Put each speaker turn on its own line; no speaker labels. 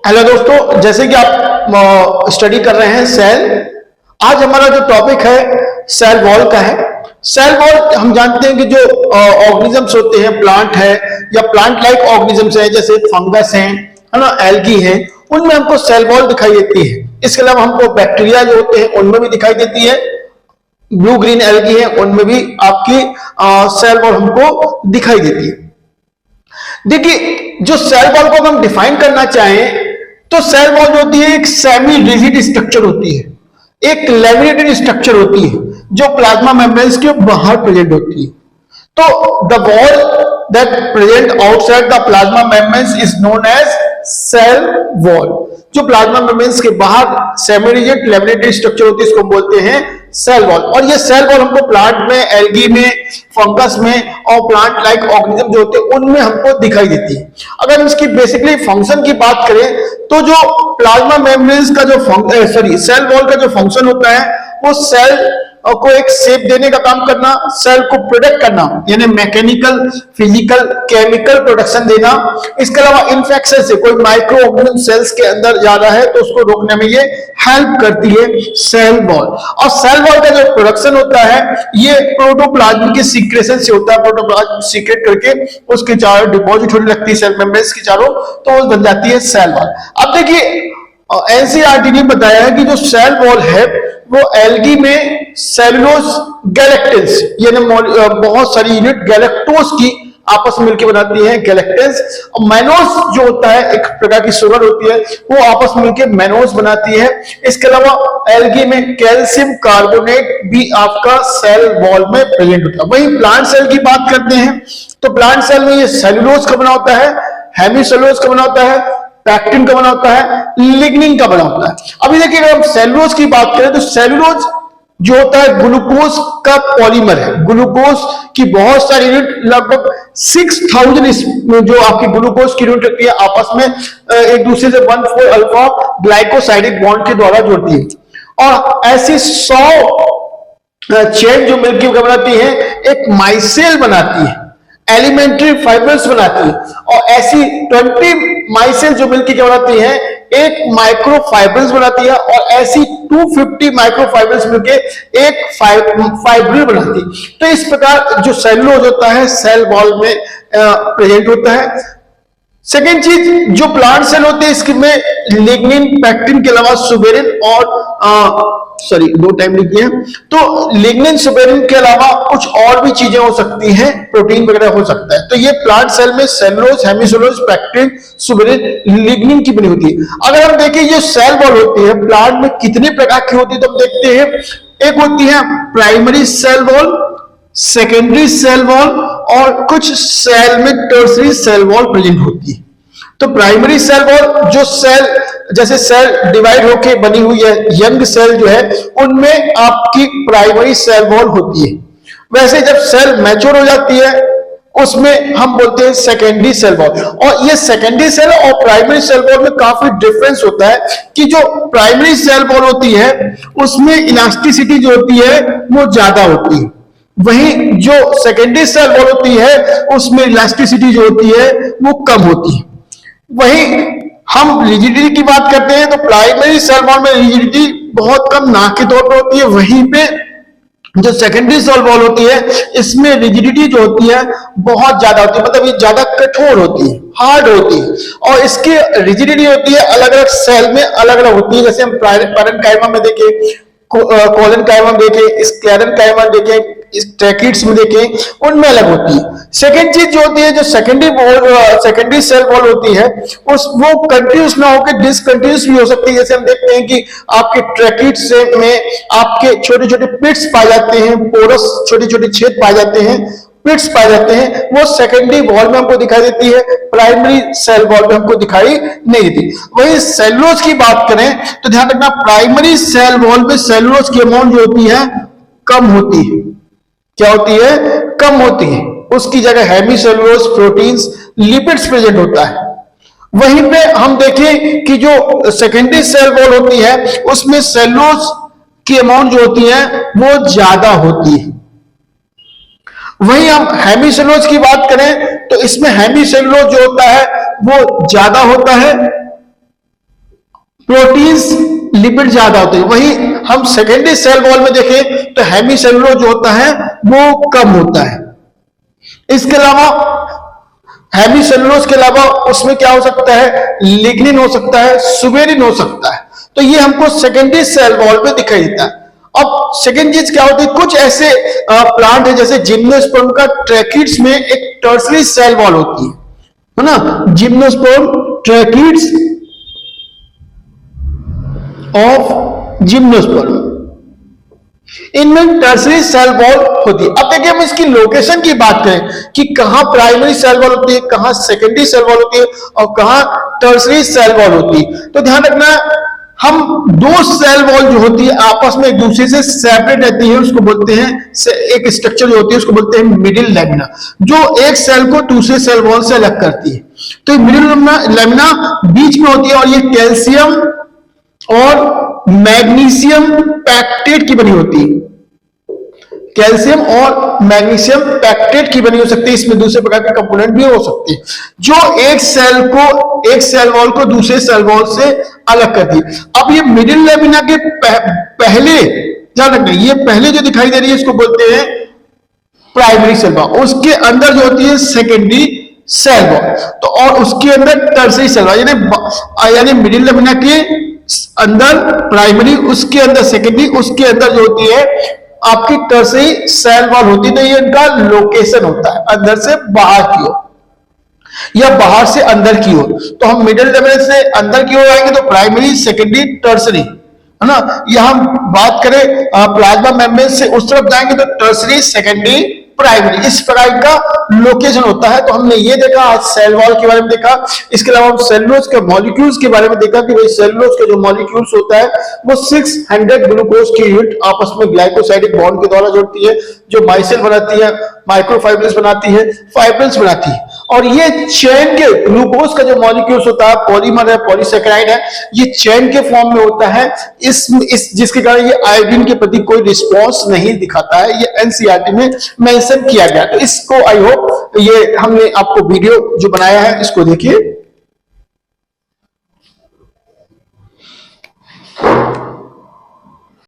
Hello दोस्तों, जैसे कि आप स्टडी कर रहे हैं सेल। आज हमारा जो टॉपिक है सेल वॉल का है। सेल वॉल हम जानते हैं कि जो ऑर्गेनिजम्स होते हैं, प्लांट है या प्लांट लाइक ऑर्गेनिजम्स है, जैसे फंगस है ना, एल्गी है, उनमें हमको सेल वॉल दिखाई देती है। इसके अलावा हमको बैक्टीरिया जो होते हैं उनमें भी दिखाई देती है। ब्लू ग्रीन एल्गी है उनमें भी आपकी सेल वॉल हमको दिखाई देती है। देखिए, जो सेल वॉल को हम डिफाइन करना चाहें तो सेल वॉल जो होती है एक सेमी रिजिड स्ट्रक्चर होती है, एक लैमिनेटेड स्ट्रक्चर होती है जो प्लाज्मा मेम्ब्रेन्स के बाहर प्रेजेंट होती है। तो the wall that present outside the plasma membranes is known as cell wall. जो प्लाज्मा मेम्ब्रेन्स के बाहर सेमी रिजिड लैमिनेटेड स्ट्रक्चर होती है इसको बोलते हैं सेल वॉल। और ये सेल वॉल हमको प्लांट में, एल्गी में, फंगस में और प्लांट लाइक ऑर्गेनिज्म जो होते हैं उनमें हमको दिखाई देती है। अगर इसकी बेसिकली फंक्शन की बात करें तो जो प्लाज्मा मेम्ब्रेन्स का जो सेल वॉल का जो फंक्शन होता है वो सेल को एक शेप देने का काम करना, सेल को प्रोटेक्ट करना, यानी मैकेनिकल, फिजिकल, केमिकल प्रोटेक्शन देना। इसके अलावा इन्फेक्शन से कोई माइक्रो ऑर्गेनिज्म सेल्स के अंदर जा रहा है तो उसको रोकने में ये हेल्प करती है सेल वॉल। और सेल वॉल का जो प्रोडक्शन होता है ये प्रोटोप्लाज्म के सीक्रेशन से होता है। प्रोटोप्लाज्म सीक्रेट करके उसके चारों डिपॉजिट होने लगती है सेल मेम्ब्रेन्स के चारों, तो वो बन जाती है सेल वॉल। अब देखिए, एनसीईआरटी ने बताया है कि जो सेल वॉल है वो एल्गी में सेलुलोज गैलेक्टेंस, यानी बहुत सारी यूनिट गैलेक्टोज की आपस में मिलकर बनाती है गैलेक्टेंस। और मैनोज जो होता है एक प्रकार की शुगर होती है, वो आपस में मिलकर मैनोज बनाती है। इसके अलावा एल्गी में कैल्शियम कार्बोनेट भी आपका सेल वॉल में प्रेजेंट होता है। वहीं प्लांट सेल की बात करते हैं तो प्लांट सेल में ये सेलुलोज का बना होता है, हेमिसेलुलोज का बना होता है, पैक्टिन का बना होता है, लिग्निन का बना होता है। अभी देखिए, अगर हम सेलुलोज की बात करें तो सेलुलोज जो होता है ग्लूकोज का पॉलीमर है। ग्लूकोज की बहुत सारी यूनिट, लगभग 6000 जो आपकी ग्लूकोज की यूनिट होती है आपस में एक दूसरे से 1,4 अल्फा ग्लाइकोसाइडिक बॉन्ड के द्वारा जोड़ती है। और ऐसी 100 चेन जो मिलकर बनाती है एक माइसेल बनाती है, एलिमेंट्री फाइबर्स बनाती है। और ऐसी 20 माइसेल जो मिलकर क्या बनाती है एक माइक्रोफाइब्रिल्स बनाती है। और ऐसी 250 माइक्रोफाइब्रिल्स मिलकर एक फाइब्रिल बनाती है। तो इस प्रकार जो सेलुलोज होता है सेल वॉल में प्रेजेंट होता है। सेकेंड चीज, जो प्लांट सेल होते हैं इसमें लिग्निन, पैक्टिन के अलावा सुबेरिन और दो टाइम लिख दिए। तो लिग्निन, सुबेरिन के अलावा कुछ और भी चीजें हो सकती हैं, प्रोटीन वगैरह हो सकता है। तो ये प्लांट सेल में cellulose, hemicellulose, pectin, suberin, lignin की बनी होती है। अगर हम देखें ये सेल वॉल होती है प्लांट में कितने प्रकार की होती है तो हम देखते हैं एक होती है primary cell wall, secondary cell wall और कुछ सेल में टर्सरी सेल वॉल प्रेजेंट होती है। तो प्राइमरी सेल वॉल जो सेल, जैसे सेल डिवाइड होके बनी हुई है, यंग सेल जो है उनमें आपकी प्राइमरी सेल वॉल होती है। वैसे जब सेल मैच्योर हो जाती है उसमें हम बोलते हैं सेकेंडरी सेल वॉल। और ये सेकेंडरी सेल और प्राइमरी सेल वॉल में काफी डिफरेंस होता है कि जो प्राइमरी सेल वॉल होती है उसमें इलास्टिसिटी जो होती है वो ज्यादा होती है, वहीं जो सेकेंडरी सेल वॉल होती है उसमें इलास्टिसिटी जो होती है वो कम होती है। वहीं हम रिजिडिटी की बात करते हैं तो प्राइमरी सेल वॉल में रिजिडिटी बहुत कम, ना के तौर पर होती है। वहीं पे जो सेकेंडरी सेल वॉल होती है इसमें रिजिडिटी जो होती है बहुत ज्यादा होती है, मतलब ये ज्यादा कठोर होती है, हार्ड होती है। और इसकी रिजिडिटी होती है अलग अलग सेल में अलग अलग होती है। जैसे हम पैरेन्काइमा में देखें, कोलन काइमा देखें, स्क्लेरन काइमा देखें, ट्रैकिड्स में देखें, उनमें अलग होती है। सेकेंड चीज जो होती है, जो सेकेंडरी सेल वॉल होती है वो कंटिन्यूस ना होकर डिसकंटिन्यूस भी हो सकती है। जैसे हम देखते हैं कि आपके ट्रैकिड्स में आपके छोटे छोटे पिट्स पाए जाते हैं, पोरस छोटे छोटे छेद पाए जाते हैं, पिट्स पाए जाते हैं, वो सेकेंडरी वॉल में हमको दिखाई देती है, प्राइमरी सेल वॉल में हमको दिखाई नहीं देती। वही सेलुलोज की बात करें तो ध्यान रखना, प्राइमरी सेल वॉल में सेलुलोज की अमाउंट जो होती है कम होती है। क्या होती है? कम होती है। उसकी जगह हेमिसेलुलोज, प्रोटीन्स, लिपिड्स प्रेजेंट होता है। वहीं पे हम देखें कि जो सेकेंडरी सेल वॉल होती है उसमें सेलुलोज की अमाउंट जो होती है वो ज्यादा होती है। वहीं हम हेमिसेलुलोज की बात करें तो इसमें हेमिसेलुलोज जो होता है वो ज्यादा होता है, प्रोटीन्स लिपिड ज्यादा होते हैं। वही हम सेकेंडरी सेल वॉल में देखें तो हेमीसेलुलर जो होता है वो कम होता है। इसके अलावा हेमीसेलुलोज के अलावा उसमें क्या हो सकता है, लिग्निन हो सकता है, सुबेरिन हो सकता है। तो ये हमको सेकेंडरी सेल वॉल पे दिखाई देता है। अब सेकेंड चीज क्या होती है, कुछ ऐसे प्लांट है जैसे जिम्नोस्पर्म का ट्रैकिड्स में एक टर्सरी सेल वॉल होती है ना, जिम्नोस्पर्म ट्रैकिड्स ऑफ जिम्नोस्पर्म, इनमें टर्सरी सेल वॉल होती है। अब देखिए हम इसकी लोकेशन की बात करें कि कहां प्राइमरी सेल वॉल होती है, कहां सेकेंडरी सेल वॉल होती है और कहां टर्सरी सेल वॉल होती है। तो ध्यान रखना, हम दो सेल वॉल जो होती है आपस में एक दूसरे से सेपरेट रहती है, उसको बोलते हैं, एक स्ट्रक्चर जो होती है उसको बोलते हैं मिडिल लेमिना, जो एक सेल को दूसरे सेल वॉल से अलग करती है। तो मिडिल लेमिना बीच में होती है और ये कैल्शियम और मैग्नीशियम पैक्टेट की बनी होती है। कैल्शियम और मैग्नीशियम पैक्टेट की बनी हो सकती है, इसमें दूसरे प्रकार के कंपोनेंट भी हो सकते हैं जो एक सेल वॉल को दूसरे सेल वॉल से अलग करती है। अब ये मिडिल लेमिना के पहले ध्यान रखना, ये पहले जो दिखाई दे रही है इसको बोलते हैं प्राइमरी सेल वॉल, उसके अंदर जो होती है सेकेंडरी सेल वॉल, तो और उसके अंदर टर्सरी सेल वॉल, यानी मिडिल लेमिना के अंदर प्राइमरी, उसके अंदर सेकेंडरी, उसके अंदर जो होती है आपकी टर्सरी सेल वॉल होती है। तो ये इनका लोकेशन होता है, अंदर से बाहर की ओर या बाहर से अंदर की ओर। तो हम मिडिल लेवल से अंदर की ओर आएंगे तो प्राइमरी, सेकेंडरी, टर्सरी, है ना। यह हम बात करें प्लाज्मा मेम्ब्रेन से उस तरफ जाएंगे तो टर्सरी, सेकेंडरी, प्राइमरी, इस प्रकार का लोकेशन होता है। तो हमने ये देखा, आज सेल वॉल के बारे में देखा। इसके अलावा हम सेलुलोज के मॉलिक्यूल्स के बारे में देखा कि भाई सेलुलोज के जो मॉलिक्यूल्स होता है वो 600 ग्लूकोज की यूनिट आपस में ग्लाइकोसाइडिक बॉन्ड के द्वारा जोड़ती है, जो माइसेल बनाती है, माइक्रोफाइब्रिल्स बनाती है, फाइब्रिल्स बनाती है। और ये चेन के ग्लूकोज का जो मॉलिक्यूल्स होता है, पॉलीमर है, पॉलीसेकेराइड है, ये चेन के फॉर्म में होता है। इस जिसके कारण ये आयोडीन के प्रति कोई रिस्पॉन्स नहीं दिखाता है। ये एनसीईआरटी में मेंशन किया गया। तो इसको आई होप ये हमने आपको वीडियो जो बनाया है इसको देखिए।